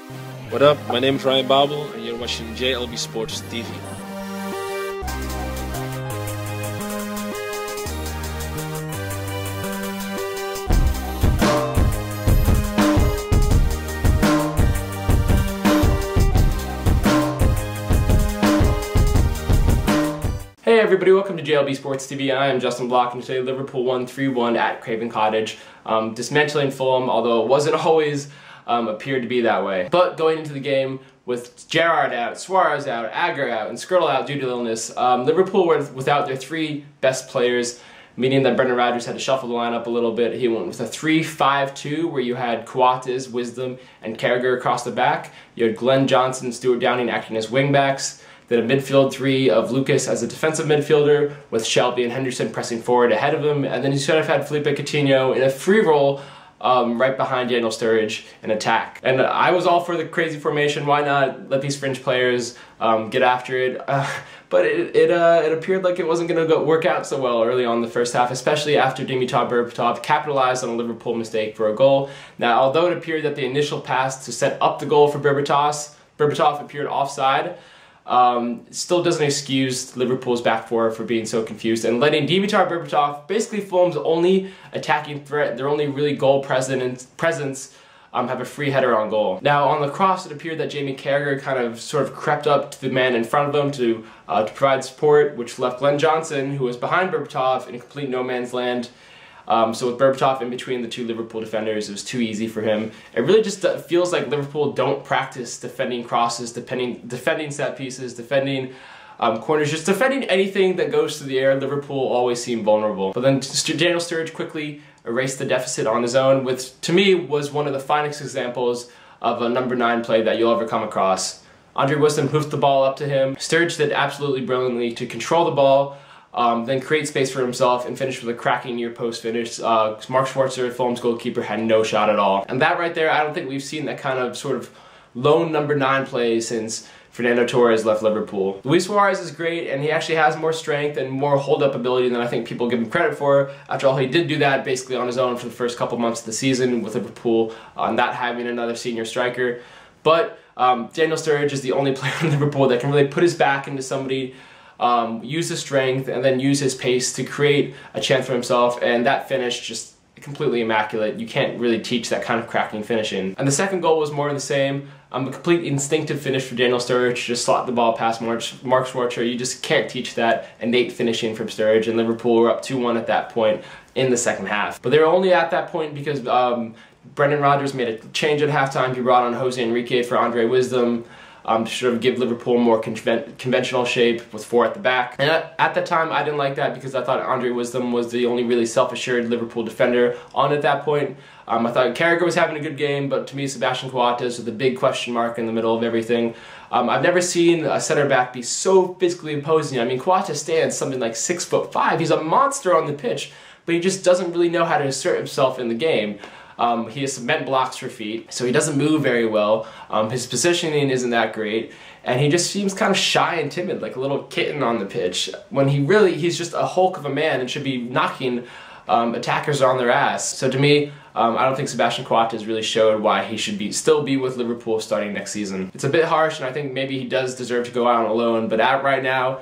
What up? My name is Ryan Babel, and you're watching JLB Sports TV. Hey everybody, welcome to JLB Sports TV. I am Justin Block, and today Liverpool won 3-1 at Craven Cottage, dismantling Fulham, although it wasn't always appeared to be that way. But going into the game with Gerrard out, Suarez out, Agger out, and Skirtle out due to illness, Liverpool were without their three best players, meaning that Brendan Rodgers had to shuffle the lineup a little bit. He went with a 3-5-2 where you had Coates, Wisdom, and Carragher across the back. You had Glenn Johnson and Stuart Downing acting as wingbacks. Then a midfield three of Lucas as a defensive midfielder with Shelby and Henderson pressing forward ahead of him. And then you sort of had Felipe Coutinho in a free roll right behind Daniel Sturridge in attack. And I was all for the crazy formation. Why not let these fringe players get after it? But it appeared like it wasn't going to work out so well early on in the first half, especially after Dimitar Berbatov capitalized on a Liverpool mistake for a goal. Now, although it appeared that the initial pass to set up the goal for Berbatov appeared offside, still doesn't excuse Liverpool's back four for being so confused and letting Dimitar Berbatov, basically Fulham's only attacking threat, their only really goal presence, have a free header on goal. Now on the cross, it appeared that Jamie Carragher kind of sort of crept up to the man in front of him to provide support, which left Glenn Johnson, who was behind Berbatov, in complete no man's land. So with Berbatov in between the two Liverpool defenders, it was too easy for him. It really just feels like Liverpool don't practice defending crosses, defending set pieces, defending corners, just defending anything that goes through the air. Liverpool always seem vulnerable. But then Daniel Sturridge quickly erased the deficit on his own, which to me was one of the finest examples of a number 9 play that you'll ever come across. Andre Wisdom hoofed the ball up to him. Sturridge did absolutely brilliantly to control the ball, then create space for himself and finish with a cracking near post finish. Mark Schwarzer, Fulham's goalkeeper, had no shot at all. And that right there, I don't think we've seen that kind of sort of lone number 9 play since Fernando Torres left Liverpool. Luis Suarez is great, and he actually has more strength and more hold-up ability than I think people give him credit for. After all, he did do that basically on his own for the first couple months of the season with Liverpool, not having another senior striker. But Daniel Sturridge is the only player in Liverpool that can really put his back into somebody, use his strength, and then use his pace to create a chance for himself, and that finish just completely immaculate. You can't really teach that kind of cracking finishing. And the second goal was more of the same. A complete instinctive finish for Daniel Sturridge, just slot the ball past Mark Schwarzer. You just can't teach that innate finishing from Sturridge, and Liverpool were up 2-1 at that point in the second half. But they were only at that point because Brendan Rodgers made a change at halftime. He brought on Jose Enrique for Andre Wisdom, to sort of give Liverpool more conventional shape with 4 at the back. And at that time, I didn't like that because I thought Andre Wisdom was the only really self-assured Liverpool defender on at that point. I thought Carragher was having a good game, but to me, Sebastian Coates was the big question mark in the middle of everything. I've never seen a center back be so physically imposing. I mean, Coates stands something like 6'5". He's a monster on the pitch, but he just doesn't really know how to assert himself in the game. He has cement blocks for feet, so he doesn't move very well. His positioning isn't that great, and he just seems kind of shy and timid, like a little kitten on the pitch, when he's just a hulk of a man and should be knocking attackers on their ass. So to me, I don't think Sebastian Coates really showed why he should still be with Liverpool starting next season. It's a bit harsh, and I think maybe he does deserve to go out on loan, but right now,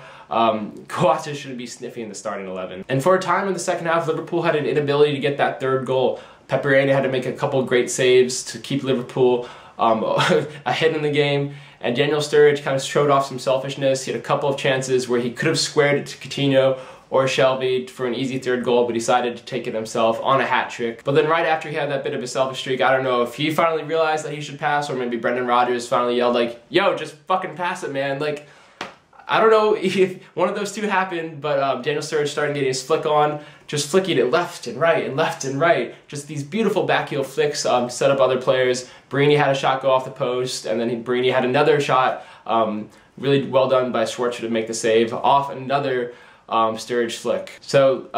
Coates shouldn't be sniffing the starting 11. And for a time in the second half, Liverpool had an inability to get that third goal. Pepe Reina had to make a couple of great saves to keep Liverpool ahead in the game, and Daniel Sturridge kind of showed off some selfishness. He had a couple of chances where he could have squared it to Coutinho or Shelby for an easy third goal, but decided to take it himself on a hat trick. But then right after he had that bit of a selfish streak, I don't know if he finally realized that he should pass, or maybe Brendan Rodgers finally yelled like, "Yo, just fucking pass it, man." Like, I don't know if one of those two happened, but Daniel Sturridge started getting his flick on, just flicking it left and right and left and right. Just these beautiful backheel flicks set up other players. Barini had a shot go off the post, and then Barini had another shot, really well done by Schwarzer to make the save, off another Sturridge flick. So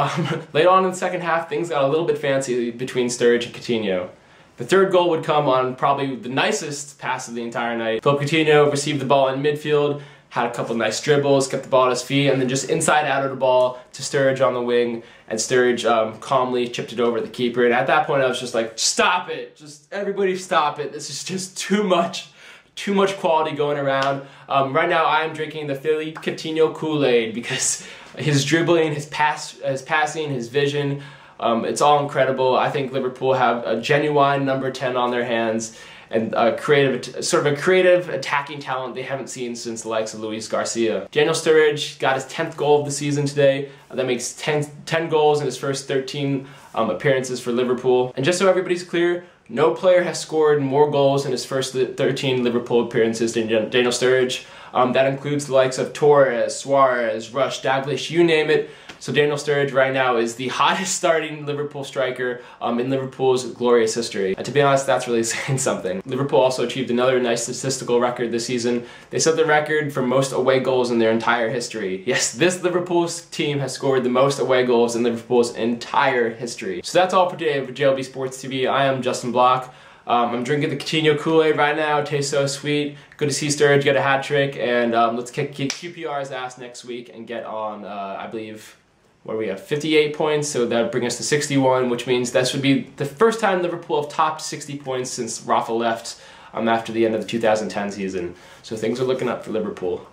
later on in the second half, things got a little bit fancy between Sturridge and Coutinho. The third goal would come on probably the nicest pass of the entire night. Philippe Coutinho received the ball in midfield, had a couple nice dribbles, kept the ball at his feet, and then just inside out of the ball to Sturridge on the wing, and Sturridge calmly chipped it over the keeper. And at that point I was just like, stop it, just everybody stop it, this is just too much. too much quality going around. Right now I am drinking the Philippe Coutinho Kool-Aid because his dribbling, his passing, his vision, it's all incredible. I think Liverpool have a genuine number 10 on their hands and a creative attacking talent they haven't seen since the likes of Luis Garcia. Daniel Sturridge got his 10th goal of the season today. That makes 10 goals in his first 13 appearances for Liverpool. And just so everybody's clear, no player has scored more goals in his first 13 Liverpool appearances than Daniel Sturridge. That includes the likes of Torres, Suarez, Rush, Dalglish, you name it. So Daniel Sturridge right now is the hottest starting Liverpool striker in Liverpool's glorious history. And to be honest, that's really saying something. Liverpool also achieved another nice statistical record this season. They set the record for most away goals in their entire history. Yes, this Liverpool's team has scored the most away goals in Liverpool's entire history. So that's all for today for JLB Sports TV. I am Justin Block. I'm drinking the Coutinho Kool-Aid right now. It tastes so sweet. Good to see Sturridge get a hat trick, and let's kick QPR's ass next week and get on, I believe, where we have 58 points, so that would bring us to 61, which means that should be the first time Liverpool have topped 60 points since Rafa left after the end of the 2010 season. So things are looking up for Liverpool.